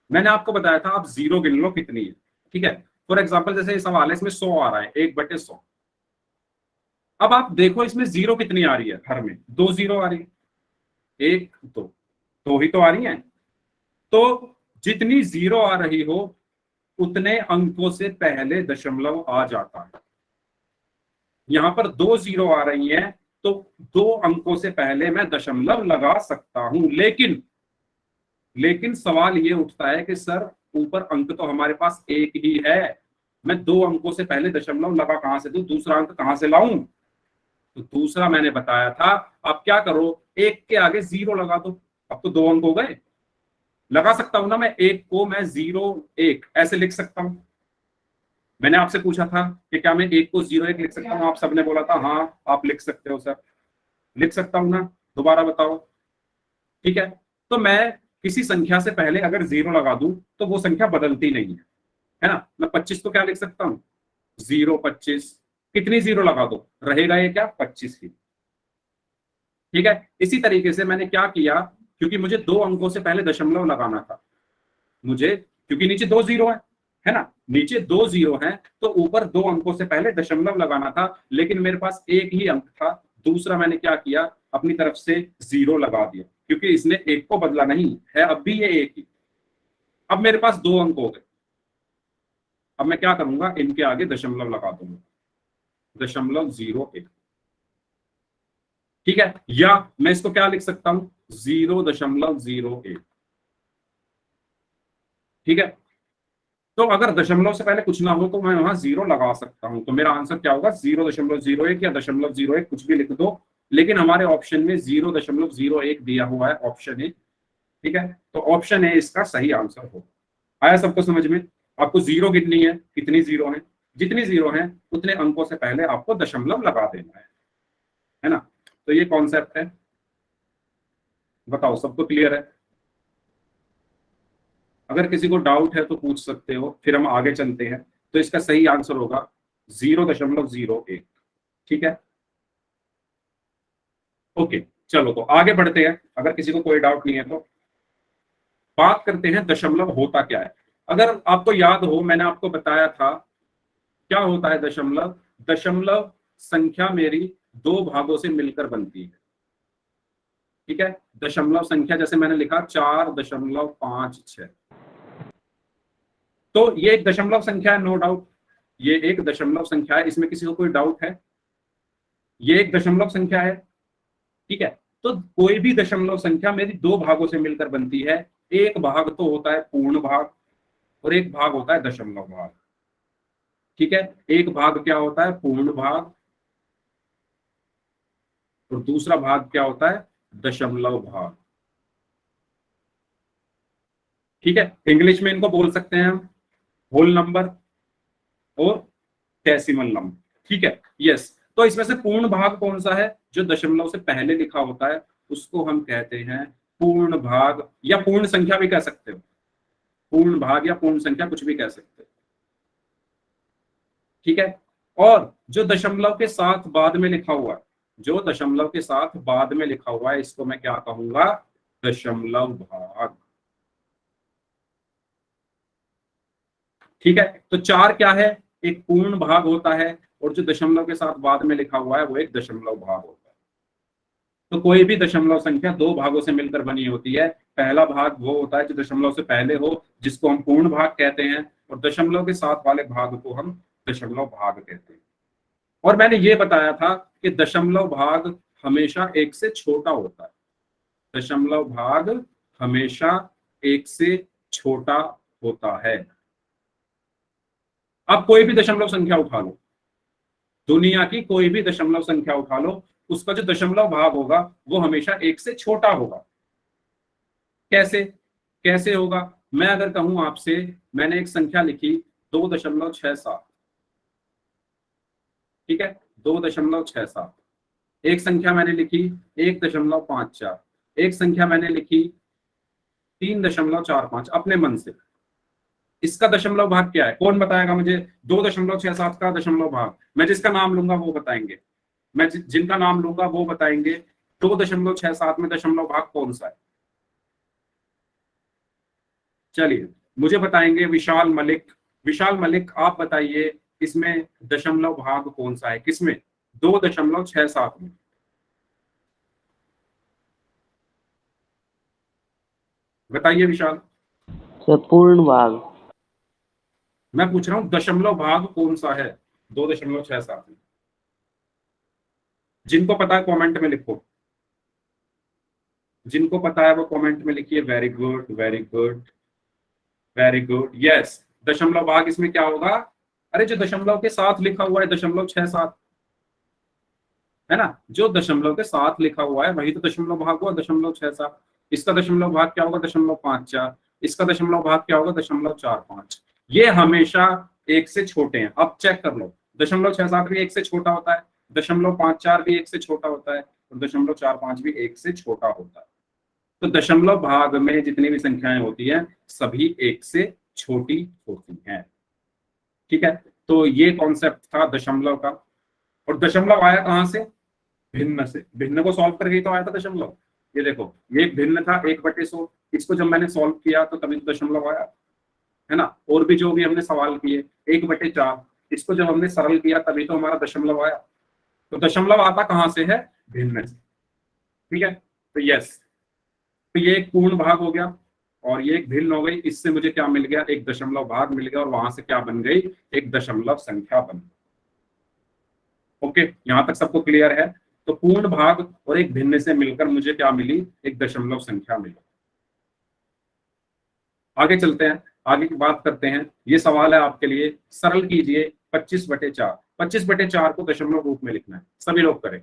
मैंने आपको बताया था आप जीरो गिन लो कितनी है। ठीक है, फॉर एग्जाम्पल जैसे ये सवाल है, इसमें 100 आ रहा है, 1/100। अब आप देखो इसमें जीरो कितनी आ रही है, हर में 2 जीरो आ रही है, 1 2, 2 ही तो आ रही है। तो जितनी जीरो आ रही हो उतने अंकों से पहले दशमलव आ जाता है। यहां पर 2 जीरो आ रही हैं, तो 2 अंकों से पहले मैं दशमलव लगा सकता हूं। लेकिन सवाल ये उठता है कि सर ऊपर अंक तो हमारे पास एक ही है, मैं 2 अंकों से पहले दशमलव लगा कहां से दूं, दूसरा अंक कहां से लाऊं। तो दूसरा मैंने बताया था, आप क्या करो, 1 के आगे 0 लगा दो। अब तो 2 अंक हो गए। लगा सकता हूं ना मैं 1 को, मैं 0 1 ऐसे लिख सकता हूं। मैंने आपसे पूछा था कि क्या मैं 1 को 0 1 लिख सकता हूं, आप सबने बोला था हाँ आप लिख सकते हो सर। लिख सकता हूं ना, दोबारा बताओ। ठीक है, तो मैं किसी संख्या से पहले अगर 0 लगा दूं तो वो संख्या बदलती नहीं है ना। मैं 25 को क्या लिख सकता हूं, 0 25। कितनी 0 लगा दो, रहेगा ये क्या, 25 ही। ठीक है, इसी तरीके से मैंने क्या किया, क्योंकि मुझे 2 अंकों से पहले दशमलव लगाना था, मुझे क्योंकि नीचे 2 जीरो है ना, नीचे 2 जीरो हैं तो ऊपर 2 अंकों से पहले दशमलव लगाना था, लेकिन मेरे पास एक ही अंक था, दूसरा मैंने क्या किया, अपनी तरफ से 0 लगा दिया, क्योंकि इसने 1 को बदला नहीं है, अब भी ये 1 ही। अब मेरे पास 2 अंक हो गए, अब मैं क्या करूंगा, इनके आगे दशमलव लगा दूंगा, 0.01, ठीक है, या मैं इसको क्या लिख सकता हूं, 0.01, ठीक है। तो अगर दशमलव से पहले कुछ ना हो तो मैं वहां 0 लगा सकता हूं, तो मेरा आंसर क्या होगा, 0.01 या 0.01, कुछ भी लिख दो, लेकिन हमारे ऑप्शन में 0.01 दिया हुआ है, ऑप्शन ए, ठीक है, तो ऑप्शन ए इसका सही आंसर होगा। आया सबको समझ में? आपको 0 गिननी है, कितनी 0 है, जितनी 0 है उतने अंकों से पहले आपको दशमलव लगा देना है ना। तो ये कॉन्सेप्ट है, बताओ सबको क्लियर है? अगर किसी को डाउट है तो पूछ सकते हो, फिर हम आगे चलते हैं। तो इसका सही आंसर होगा 0.01, ठीक है, ओके। चलो तो आगे बढ़ते हैं, अगर किसी को कोई डाउट नहीं है तो बात करते हैं दशमलव होता क्या है। अगर आपको याद हो, मैंने आपको बताया था क्या होता है दशमलव। दशमलव संख्या मेरी 2 भागों से मिलकर बनती है, ठीक है। दशमलव संख्या जैसे मैंने लिखा 4.56, तो ये एक दशमलव संख्या है, नो डाउट, ये एक दशमलव संख्या है, इसमें किसी को कोई डाउट है? ये एक दशमलव संख्या है, ठीक है। तो कोई भी दशमलव संख्या मेरी 2 भागों से मिलकर बनती है, एक भाग तो होता है पूर्ण भाग और एक भाग होता है दशमलव भाग, ठीक है। एक भाग क्या होता है, पूर्ण भाग, और दूसरा भाग क्या होता है, दशमलव भाग, ठीक है। इंग्लिश में इनको बोल सकते हैं हम होल नंबर और डेसिमल नंबर, ठीक है, यस। तो इसमें से पूर्ण भाग कौन सा है, जो दशमलव से पहले लिखा होता है, उसको हम कहते हैं पूर्ण भाग, या पूर्ण संख्या भी कह सकते हो, पूर्ण भाग या पूर्ण संख्या कुछ भी कह सकते हो, ठीक है। और जो दशमलव के साथ बाद में लिखा हुआ है, जो दशमलव के साथ बाद में लिखा हुआ है, इसको मैं क्या कहूंगा, दशमलव भाग, ठीक है। तो 4 क्या है, एक पूर्ण भाग होता है, और जो दशमलव के साथ बाद में लिखा हुआ है वो एक दशमलव भाग होता है। तो कोई भी दशमलव संख्या 2 भागों से मिलकर बनी होती है, पहला भाग वो होता है जो दशमलव से पहले हो, जिसको हम पूर्ण भाग कहते हैं, और दशमलव के साथ वाले भाग को हम दशमलव भाग कहते हैं। और मैंने ये बताया था कि दशमलव भाग हमेशा 1 से छोटा होता है, दशमलव भाग हमेशा 1 से छोटा होता है। अब कोई भी दशमलव संख्या उठा लो, दुनिया की कोई भी दशमलव संख्या उठा लो, उसका जो दशमलव भाग होगा वो हमेशा 1 से छोटा होगा। कैसे कैसे होगा? मैं अगर कहूं आपसे, मैंने एक संख्या लिखी 2.67, ठीक है, 2.67, एक संख्या मैंने लिखी 1.54, एक संख्या मैंने लिखी 3.45, अपने मन से। इसका दशमलव भाग क्या है, कौन बताएगा मुझे? 2.67 का दशमलव भाग, मैं जिसका नाम लूंगा वो बताएंगे, मैं जिनका नाम लूंगा वो बताएंगे 2.67 में दशमलव भाग कौन सा है। चलिए मुझे बताएंगे विशाल मलिक। विशाल मलिक आप बताइए, इसमें दशमलव भाग कौन सा है, किसमें? 2.67 में। बताइए विशाल। पूर्ण भाग। मैं पूछ रहा हूं दशमलव भाग कौन सा है 2.67 में? जिनको पता है कमेंट में लिखो, जिनको पता है वो कमेंट में लिखिए। Very good, very good, very good, yes. दशमलव भाग इसमें क्या होगा? अरे जो दशमलव के साथ लिखा हुआ है 0.67, है ना, जो दशमलव के साथ लिखा हुआ है वही तो दशमलव भाग हुआ 0.67। इसका दशमलव भाग क्या होगा? 0.54। इसका दशमलव भाग क्या होगा? 0.45। ये हमेशा 1 से छोटे हैं। अब चेक कर लो, 0.67 भी 1 से छोटा होता है, 0.54 भी 1 से छोटा होता है, और 0.45 भी 1 से छोटा होता है। तो दशमलव भाग में जितनी भी संख्याएं होती हैं सभी 1 से छोटी होती हैं, ठीक है। तो ये कॉन्सेप्ट था दशमलव का। और दशमलव आया कहां से? भिन्न से। भिन्न को सॉल्व करके तो आया था दशमलव। ये देखो, ये एक भिन्न था 1/100, इसको जब मैंने सॉल्व किया तो तभी तो दशमलव आया। है ना। और भी जो भी हमने सवाल किए 1/4, इसको जब हमने सरल किया तभी तो हमारा दशमलव आया। तो दशमलव आता कहां से है? भिन्न से। ठीक है, तो यस, तो ये एक पूर्ण भाग हो गया और ये एक भिन्न हो गई। इससे मुझे क्या मिल गया? एक दशमलव भाग मिल गया और वहां से क्या बन गई? एक दशमलव संख्या बन गई। ओके, यहां तक सबको क्लियर है? तो पूर्ण भाग और एक भिन्न से मिलकर मुझे क्या मिली? एक दशमलव संख्या मिली। आगे चलते हैं, आगे की बात करते हैं। ये सवाल है आपके लिए, सरल कीजिए 25/4। 25/4 को दशमलव रूप में लिखना है, सभी लोग करें,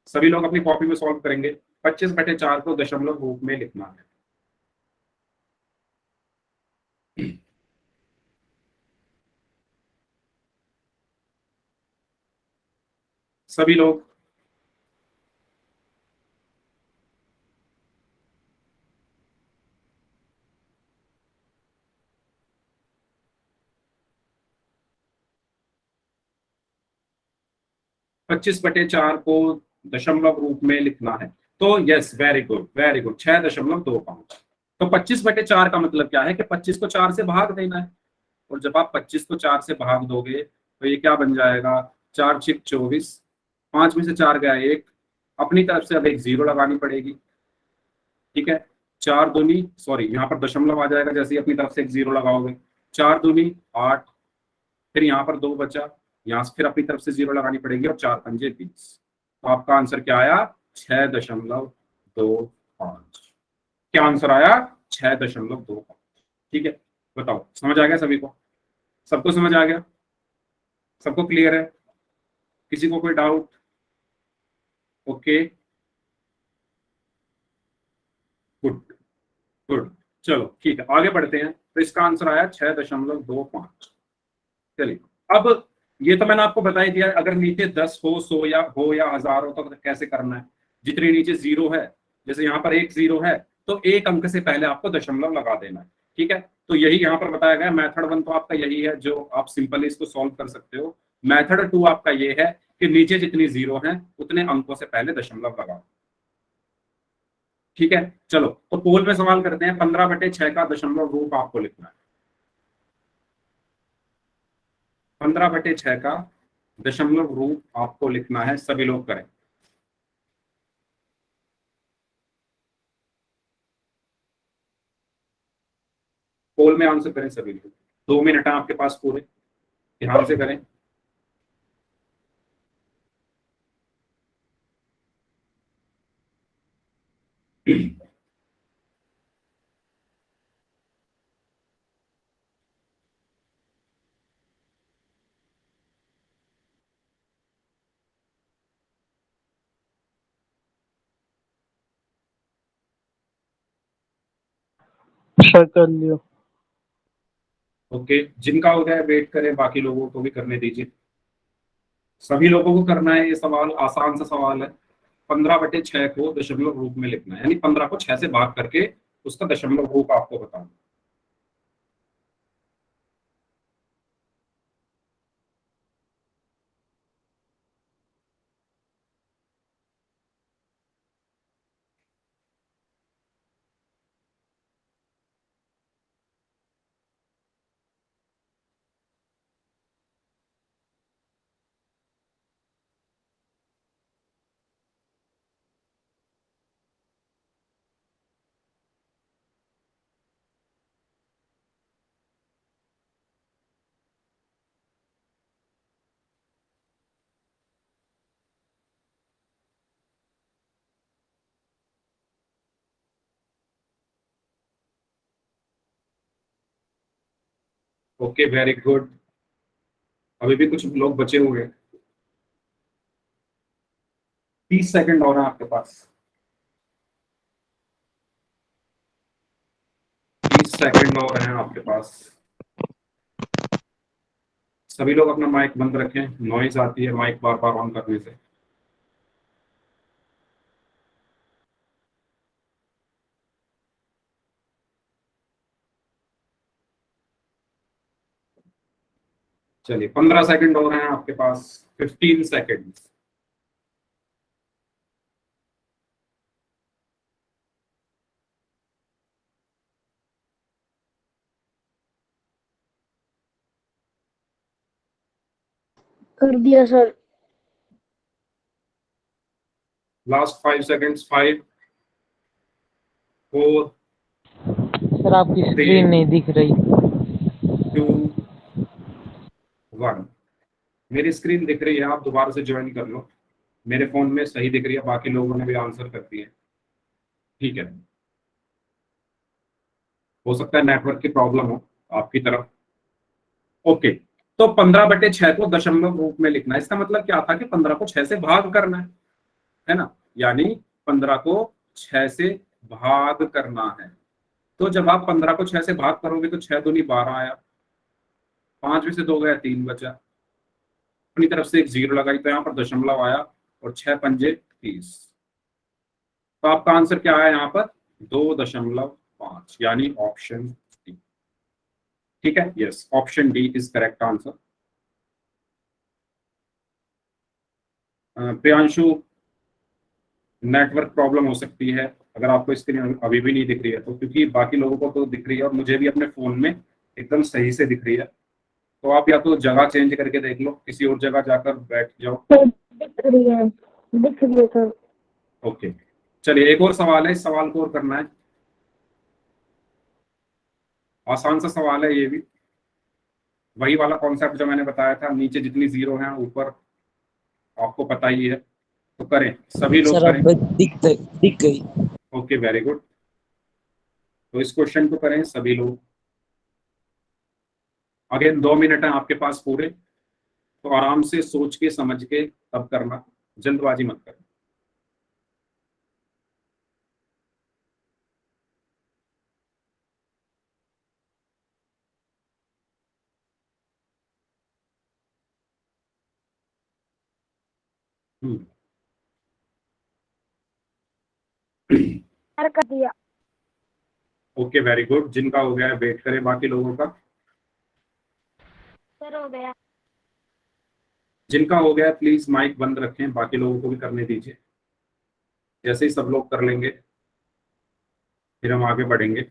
सभी लोग अपनी कॉपी में सॉल्व करेंगे। 25/4 को दशमलव रूप में लिखना है। सभी लोग 25/4 को दशमलव रूप में लिखना है। तो yes, very good very good, 6.25। तो 25/4 का मतलब क्या है कि 25 को 4 से भाग देना है। और जब आप 25 को 4 से भाग दोगे तो ये क्या बन जाएगा? 4 छिक 24, 5 में से 4 गया 1, अपनी तरफ से अब एक 0 लगानी पड़ेगी। ठीक है, 4 दूनी, सॉरी यहाँ पर दशमलव आ जाएगा जैसे ही अपनी तरफ से एक 0 लगाओगे। 4 दूनी 8, फिर यहाँ पर 2 बचा, यहाँ से फिर अपनी तरफ से 0 लगानी पड़ेगी और 4 पंजे 20। तो आपका आंसर क्या आया? 6.25। क्या आंसर आया? 6.25। ठीक है, बताओ, समझ आ गया सभी को? सबको समझ आ गया? सबको क्लियर है? किसी को कोई डाउट? ओके, गुड गुड, चलो ठीक है, आगे बढ़ते हैं। तो इसका आंसर आया 6.25। चलिए, अब ये तो मैंने आपको बता ही दिया, अगर नीचे 10 हो, 100 या 1000 हो तो कैसे करना है। जितने नीचे 0 है, जैसे यहाँ पर एक 0 है, तो एक अंक से पहले आपको दशमलव लगा देना है। ठीक है, तो यही यहाँ पर बताया गया। मेथड 1 तो आपका यही है जो आप सिंपली इसको सॉल्व कर सकते हो। मेथड 2 आपका ये है कि नीचे जितनी 0 है उतने अंकों से पहले दशमलव लगाओ। ठीक है, चलो, तो पोल में सवाल करते हैं। 15/6 का दशमलव रूप आपको लिखना है। 15/6 का दशमलव रूप आपको लिखना है, सभी लोग करें। पोल में आंसर करें सभी लोग। 2 मिनट है आपके पास पूरे, ध्यान से करें। सर कर लियो। ओके, जिनका हो गया वेट करें, बाकी लोगों को भी करने दीजिए। सभी लोगों को करना है, ये सवाल आसान सा सवाल है। 15/6 को दशमलव रूप में लिखना है, यानी 15 को 6 से भाग करके उसका दशमलव रूप आपको बताना। Okay, very good. अभी भी कुछ लोग बचे हुए हैं, 30 सेकंड और है आपके पास। 30 सेकंड और हैं आपके पास। सभी लोग अपना माइक बंद रखें, नॉइज आती है माइक बार बार ऑन करने से। चलिए, 15 सेकंड और हैं आपके पास, 15 सेकंड। कर दिया सर। लास्ट 5 सेकंड्स, 5 4 सर आपकी स्क्रीन नहीं दिख रही। 2 1। मेरी स्क्रीन दिख रही है, आप दोबारा से ज्वाइन कर लो। मेरे फोन में सही दिख रही है, बाकी लोगों ने भी आंसर कर दिए। ठीक है, हो सकता है नेटवर्क की प्रॉब्लम हो आपकी तरफ। ओके, तो 15/6 को दशमलव रूप में लिखना है। इसका मतलब क्या था कि 15 को 6 से भाग करना है ना, यानी 15 को 6 से भाग करना है। तो जब आप 15 को 6 से भाग करोगे तो 6 दूनी 12 आया, 5 में से 2 गया 3 बचा, अपनी तरफ से एक 0 लगाई तो यहाँ पर दशमलव आया, और 6 पंजे 30। तो आपका आंसर क्या आया यहाँ पर? 2.5, यानी ऑप्शन डी। ठीक है, yes, option D is correct answer. Priyanshu, network problem हो सकती है अगर आपको स्क्रीन अभी भी नहीं दिख रही है तो, क्योंकि बाकी लोगों को तो दिख रही है और मुझे भी अपने फोन में एकदम सही से दिख रही है। तो आप या तो जगह चेंज करके देख लो, किसी और जगह जाकर बैठ जाओ। दिख रही है, दिख रही है सर। ओके, चलिए एक और सवाल है, इस सवाल को और करना है। आसान सा सवाल है ये भी, वही वाला कॉन्सेप्ट जो मैंने बताया था, नीचे जितनी 0 है ऊपर आपको पता ही है। तो करें, सभी लोग सर करें। अब दिख गई। Okay, very good. तो इस क्वेश्चन को करें सभी लोग। अगेन 2 मिनट है आपके पास पूरे, तो आराम से सोच के समझ के तब करना, जल्दबाजी मत करना। सर कर दिया। Okay, very good. जिनका हो गया है वेट करें बाकी लोगों का। सर हो गया। जिनका हो गया प्लीज माइक बंद रखें, बाकी लोगों को भी करने दीजिए। जैसे ही सब लोग कर लेंगे फिर हम आगे बढ़ेंगे।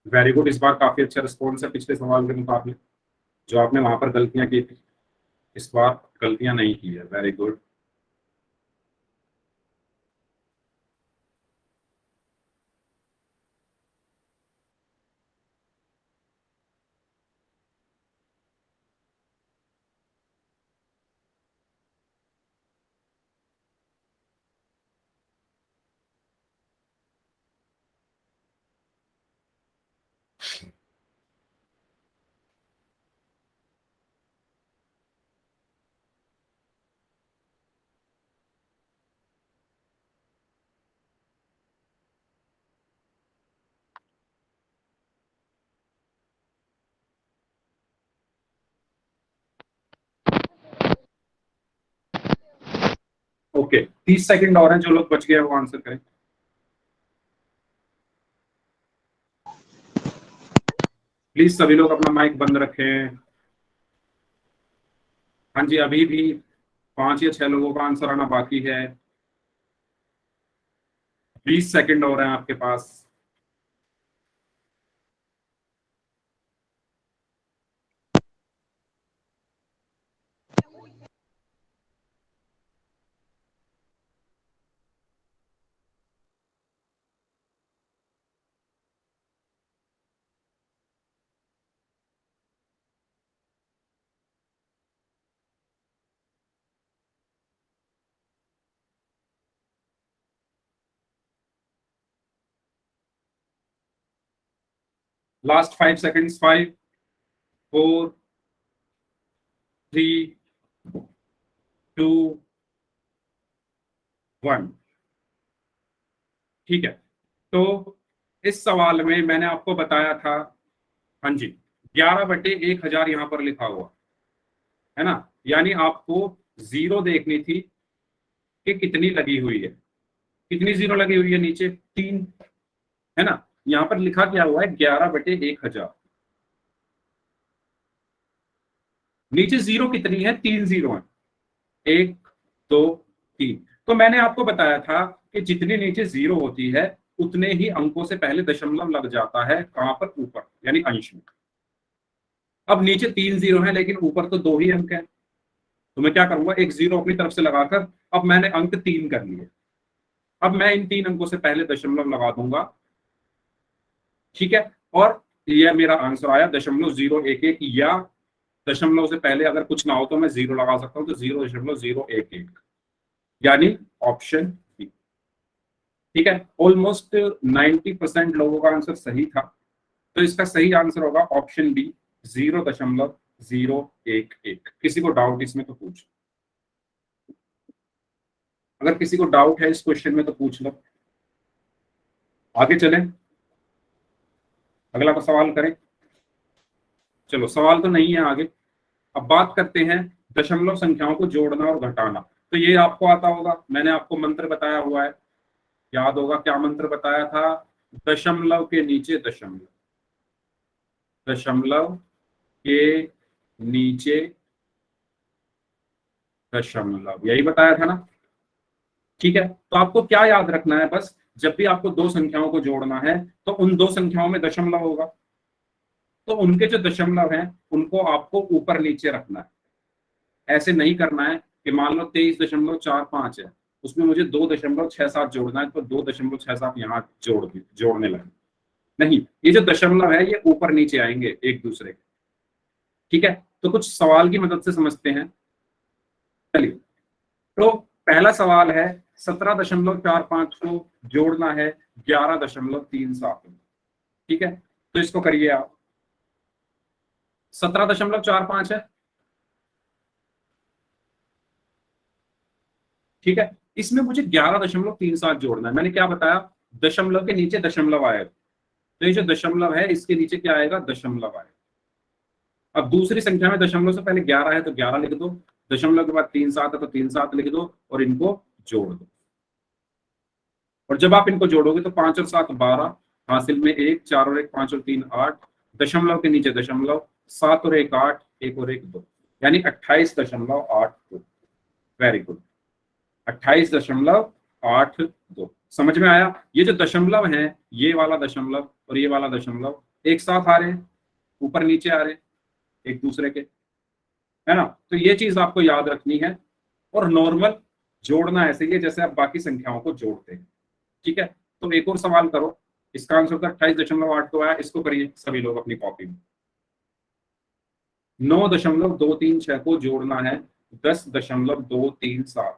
वेरी गुड, इस बार काफी अच्छा रिस्पॉन्स है पिछले सवाल के मुकाबले। जो आपने वहां पर गलतियां की थी, इस बार गलतियां नहीं की है। Very good. ओके, 30 सेकंड और हैं, जो लोग बच गए वो आंसर करें। प्लीज सभी लोग अपना माइक बंद रखें। हाँ जी, अभी भी 5 या 6 लोगों का आंसर आना बाकी है। 20 सेकंड और हैं आपके पास। Last 5 seconds, 5 4 3 2 1। ठीक है, तो इस सवाल में मैंने आपको बताया था, हाँ जी, 11/1000 यहाँ पर लिखा हुआ है ना, यानी आपको 0 देखनी थी कि कितनी लगी हुई है। कितनी 0 लगी हुई है? नीचे 3 है ना। यहाँ पर लिखा क्या हुआ है? 11/1000। नीचे 0 कितनी है? 3 0 है, 1 2 3। तो मैंने आपको बताया था कि जितने नीचे जीरो होती है उतने ही अंकों से पहले दशमलव लग जाता है, कहां पर, ऊपर, यानी अंश में। अब नीचे 3 जीरो है लेकिन ऊपर तो 2 ही अंक है, तो मैं क्या करूंगा, एक जीरो अपनी तरफ से लगाकर अब मैंने अंक 3 कर लिए। अब मैं इन 3 अंकों से पहले दशमलव लगा दूंगा, ठीक है। और यह मेरा आंसर आया 0.011, या दशमलव से पहले अगर कुछ ना हो तो मैं जीरो लगा सकता हूं, तो 0.011, यानी ऑप्शन बी। ठीक है, ऑलमोस्ट 90% लोगों का आंसर सही था, तो इसका सही आंसर होगा ऑप्शन बी, 0.011। किसी को डाउट इसमें तो पूछ, अगर किसी को डाउट है इस क्वेश्चन में तो पूछ लो, आगे चलें, अगला का सवाल करें। चलो सवाल तो नहीं है आगे, अब बात करते हैं दशमलव संख्याओं को जोड़ना और घटाना। तो ये आपको आता होगा, मैंने आपको मंत्र बताया हुआ है, याद होगा क्या मंत्र बताया था, दशमलव के नीचे दशमलव, दशमलव के नीचे दशमलव, यही बताया था ना। ठीक है, तो आपको क्या याद रखना है, बस जब भी आपको दो संख्याओं को जोड़ना है तो उन दो संख्याओं में दशमलव होगा, तो उनके जो दशमलव हैं उनको आपको ऊपर नीचे रखना है। ऐसे नहीं करना है कि मान लो 23.45 है, उसमें मुझे 2.67 जोड़ना है, तो 2.67 यहाँ जोड़ने लगे, नहीं, ये जो दशमलव है ये ऊपर नीचे आएंगे एक दूसरे के। ठीक है, तो कुछ सवाल की मदद से समझते हैं। चलिए, तो पहला सवाल है 17.45 को जोड़ना है 11.37। ठीक है, तो इसको करिए आप, 17.45 है, ठीक है, इसमें मुझे 11.37 जोड़ना है। मैंने क्या बताया, दशमलव के नीचे दशमलव आएगा, तो ये जो दशमलव है इसके नीचे क्या आएगा, दशमलव आएगा। अब दूसरी संख्या में दशमलव से पहले 11 है तो 11 लिख दो, दशमलव के बाद 3 7 है तो 3 7 लिख दो और इनको जोड़ दो। और जब आप इनको जोड़ोगे तो 5 और 7 12, हासिल में 1, 4 और 1 5 और 3 8, दशमलव के नीचे दशमलव, 7 और 1 8, 1 और 1 2, यानी 28.82। Very good, 28.82। समझ में आया, ये जो दशमलव है, ये वाला दशमलव और ये वाला दशमलव एक साथ आ रहे हैं, ऊपर नीचे आ रहे हैं एक दूसरे के, है ना। तो ये चीज आपको याद रखनी है, और नॉर्मल जोड़ना ऐसे ही है जैसे आप बाकी संख्याओं को जोड़ते हैं। ठीक है, तो एक और सवाल करो, इसका आंसर था 28.82 आया, इसको करिए सभी लोग अपनी कॉपी में। 9.236 को जोड़ना है 10.237।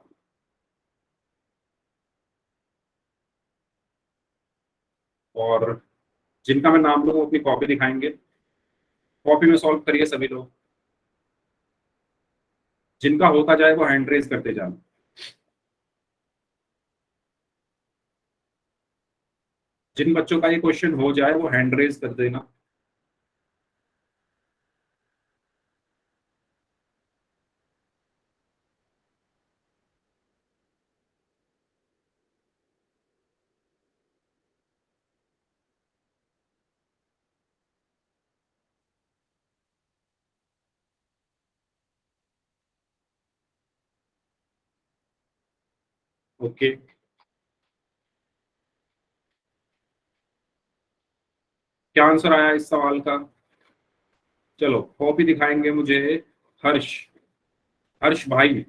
और जिनका मैं नाम लूंगा अपनी कॉपी दिखाएंगे, कॉपी में सॉल्व करिए सभी लोग, जिनका होता जाए वो हैंड रेज करते जाना। जिन बच्चों का ये क्वेश्चन हो जाए वो हैंड रेज कर देना। ओके, क्या आंसर आया इस सवाल का, चलो कॉपी दिखाएंगे मुझे। हर्ष, हर्ष भाई,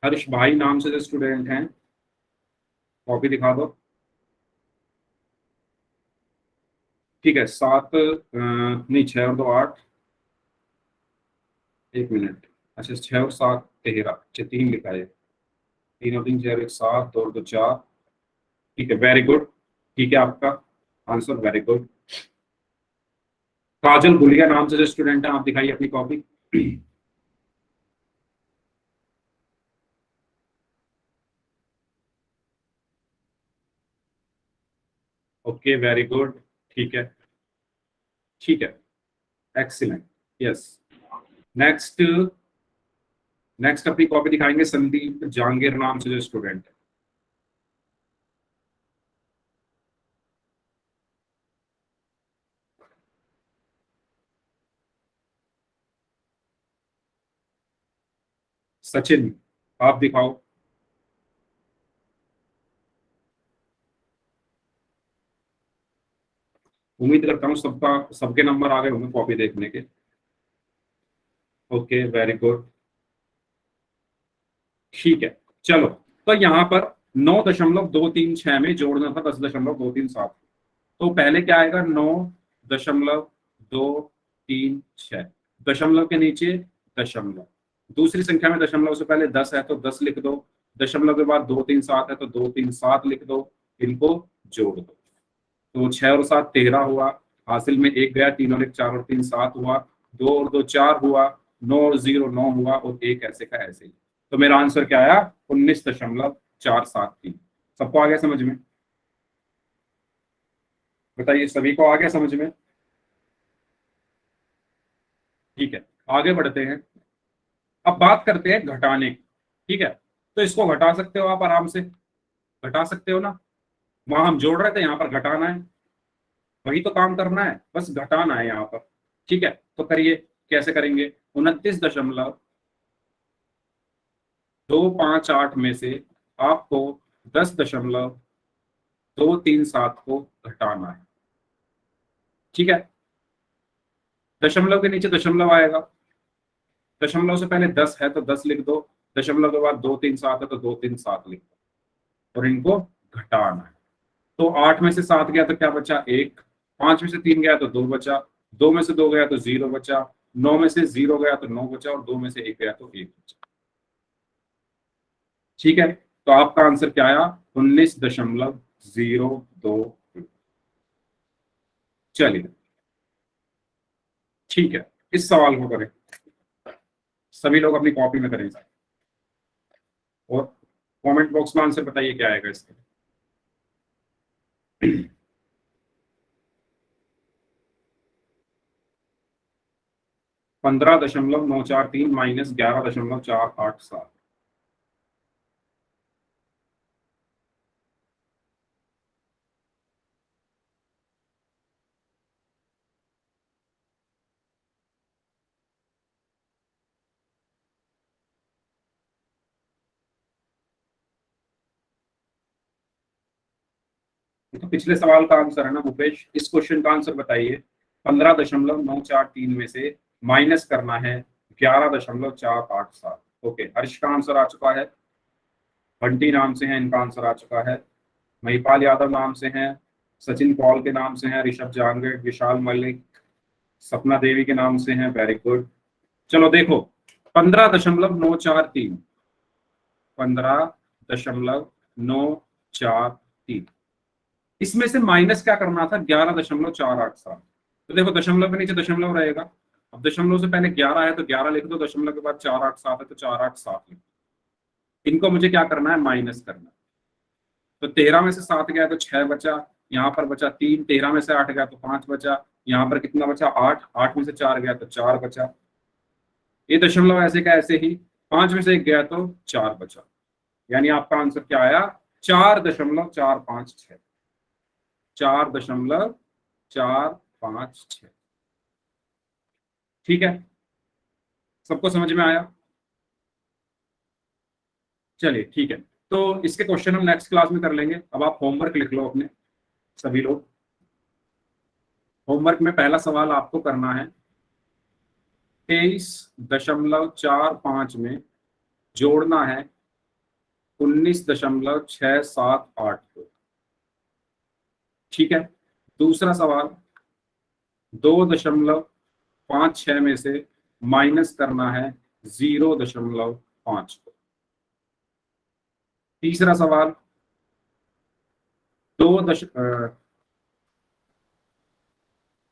हर्ष भाई नाम से जो स्टूडेंट हैं, कॉपी दिखा दो। ठीक है, 7 नहीं, 6 और 2 8, 1 मिनट, अच्छा 6 और 7 13, अच्छा 3 लिखा है, 3 और 3 6 और 1 7, 2 और 2 4। ठीक है, वेरी गुड, ठीक है, आपका आंसर वेरी गुड। काजल गुलिया नाम से जो स्टूडेंट है, आप दिखाइए अपनी कॉपी। ओके, वेरी गुड, ठीक है, ठीक है, एक्सीलेंट, यस। नेक्स्ट, नेक्स्ट अपनी कॉपी दिखाएंगे संदीप जहांगीर नाम से जो स्टूडेंट है। सचिन, आप दिखाओ। उम्मीद करता हूँ सबके नंबर आ गए होंगे कॉपी देखने के। ओके, वेरी गुड, ठीक है। चलो, तो यहाँ पर 9.236 में जोड़ना था 10.237। तो पहले क्या आएगा, 9.236, दशमलव के नीचे दशमलव, दूसरी संख्या में दशमलव से पहले 10 है तो 10 लिख दो, दशमलव के बाद 237 है तो 237 लिख दो, इनको जोड़ दो। तो 6 और 7 13 हुआ, हासिल में 1 गया, 3 और 1 4 और 3 7 हुआ, 2 और 2 4 हुआ, 9 और 0 9 हुआ, और 1 ऐसे का ऐसे ही। तो मेरा आंसर क्या आया, 19.473। सबको आ गया समझ में? बताइए, सभी को आ गया समझ में? ठीक है, आगे बढ़ते हैं। अब बात करते हैं घटाने की। ठीक है, तो इसको घटा सकते हो आप, आराम से घटा सकते हो ना। वहां हम जोड़ रहे थे, यहाँ पर घटाना है, वही तो काम करना है, बस घटाना है यहाँ पर। ठीक है, तो करिए, कैसे करेंगे। 29.258 में से आपको 10.237 को घटाना है। ठीक है, दशमलव के नीचे दशमलव आएगा, दशमलव से पहले 10 है तो 10 लिख दो, दशमलव के बाद 237 है तो 237 लिख दो, और इनको घटाना है। तो 8 में से 7 गया तो क्या बचा, 1, 5 में से 3 गया तो 2 बचा, 2 में से 2 गया तो 0 बचा, 9 में से 0 गया तो 9 बचा, और 2 में से 1 गया तो 1 बचा। ठीक है, तो आपका आंसर क्या आया, 19.02। चलिए, ठीक है, इस सवाल को करें, सभी लोग अपनी कॉपी में करें और कमेंट बॉक्स में आंसर बताइए क्या आएगा इसका। 15.943 माइनस 11.487। तो पिछले सवाल का आंसर है ना भूपेश, इस क्वेश्चन का आंसर बताइए। 15.943 में से माइनस करना है 11.487। ओके, हर्ष का आंसर आ चुका है, बंटी नाम से है, इनका आंसर आ चुका है, महिपाल यादव नाम से हैं, सचिन पॉल के नाम से हैं, ऋषभ जानगढ़, विशाल मलिक, सपना देवी के नाम से हैं, वेरी गुड। चलो देखो, 15.943, 15.943, इसमें से माइनस क्या करना था, 11.487। तो देखो, दशमलव के नीचे दशमलव रहेगा, अब दशमलव से पहले 11 है तो 11 लिख दो, दशमलव के बाद 487 है तो 487 लिख दो। इनको मुझे क्या करना है, माइनस करना है। तो 13 में से 7 गया तो 6 बचा, यहाँ पर बचा 3, 13 में से 8 गया तो 5 बचा, यहाँ पर कितना बचा, 8, 8 में से 4 गया तो 4 बचा, ये दशमलव ऐसे का ऐसे ही, 5 में से 1 गया तो 4 बचा, यानी आपका आंसर क्या आया, 4.456, 4.456। ठीक है, सबको समझ में आया? चलिए, ठीक है, तो इसके क्वेश्चन हम नेक्स्ट क्लास में कर लेंगे। अब आप होमवर्क लिख लो अपने सभी लोग। होमवर्क में पहला सवाल आपको करना है, 23.45 में जोड़ना है 19.678 को। ठीक है, दूसरा सवाल, 2.56 में से माइनस करना है 0.5 को। तीसरा सवाल,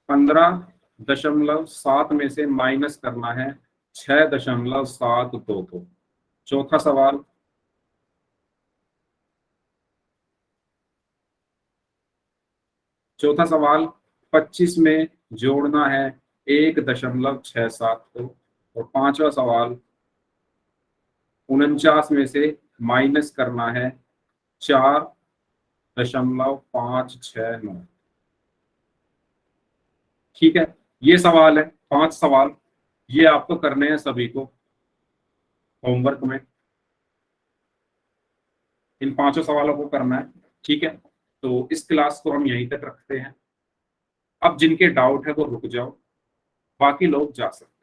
15.7 में से माइनस करना है 6.72 को। चौथा सवाल, 25 में जोड़ना है 1.67 को। और पांचवा सवाल, 49 में से माइनस करना है 4.569। ठीक है, ये सवाल है, 5 सवाल, ये आपको करने हैं सभी को होमवर्क में। इन 5 सवालों को करना है। ठीक है, तो इस क्लास को हम यहीं तक रखते हैं। अब जिनके डाउट है वो रुक जाओ, बाकी लोग जा सकते हैं।